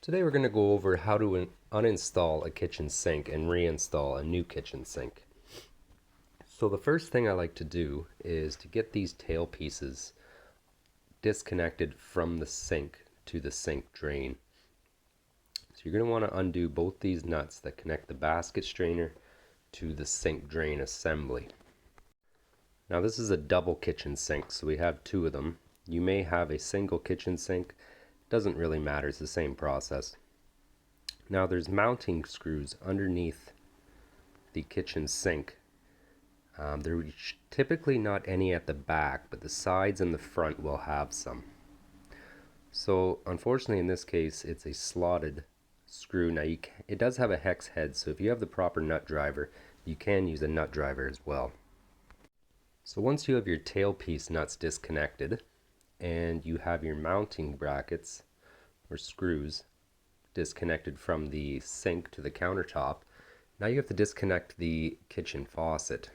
Today we're going to go over how to uninstall a kitchen sink and reinstall a new kitchen sink. So the first thing I like to do is to get these tail pieces disconnected from the sink to the sink drain. So you're going to want to undo both these nuts that connect the basket strainer to the sink drain assembly. Now this is a double kitchen sink, so we have two of them. You may have a single kitchen sink. Doesn't really matter, it's the same process. Now there's mounting screws underneath the kitchen sink. There are typically not any at the back, but the sides and the front will have some. So unfortunately in this case it's a slotted screw. Now it does have a hex head, so if you have the proper nut driver you can use a nut driver as well. So once you have your tailpiece nuts disconnected and you have your mounting brackets or screws disconnected from the sink to the countertop, now you have to disconnect the kitchen faucet.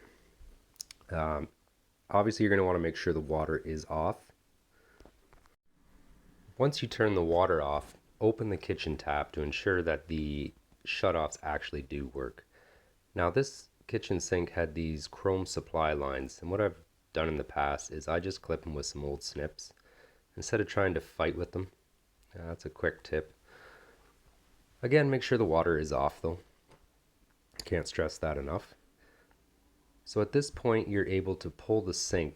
Obviously you're going to want to make sure the water is off. Once you turn the water off, open the kitchen tap to ensure that the shutoffs actually do work. Now this kitchen sink had these chrome supply lines, and what I've done in the past is I just clip them with some old snips instead of trying to fight with them. That's a quick tip. Again, make sure the water is off though. Can't stress that enough. So at this point you're able to pull the sink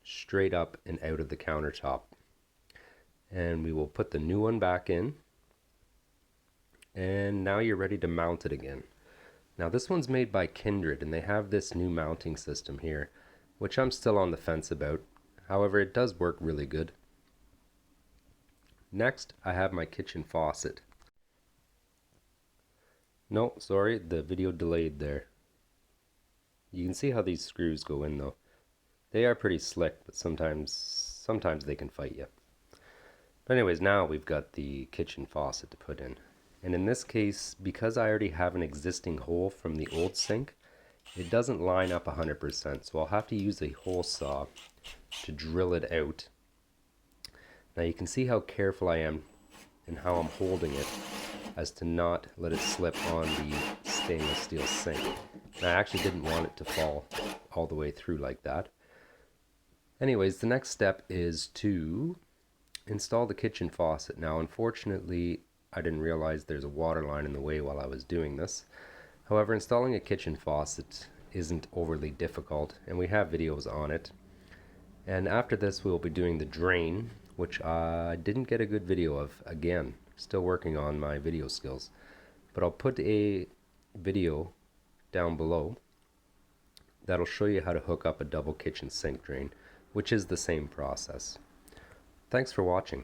straight up and out of the countertop. And we will put the new one back in. And now you're ready to mount it again. Now this one's made by Kindred and they have this new mounting system here, which I'm still on the fence about. However, it does work really good. Next, I have my kitchen faucet. No, sorry, the video delayed there. You can see how these screws go in though. They are pretty slick, but sometimes they can fight you. But anyways, now we've got the kitchen faucet to put in. And in this case, because I already have an existing hole from the old sink, it doesn't line up 100%, so I'll have to use a hole saw to drill it out. Now you can see how careful I am and how I'm holding it as to not let it slip on the stainless steel sink. And I actually didn't want it to fall all the way through like that. Anyways, the next step is to install the kitchen faucet. Now unfortunately I didn't realize there's a water line in the way while I was doing this. However, installing a kitchen faucet isn't overly difficult and we have videos on it. And after this we'll be doing the drain, which I didn't get a good video of. Again, still working on my video skills. But I'll put a video down below that'll show you how to hook up a double kitchen sink drain, which is the same process. Thanks for watching.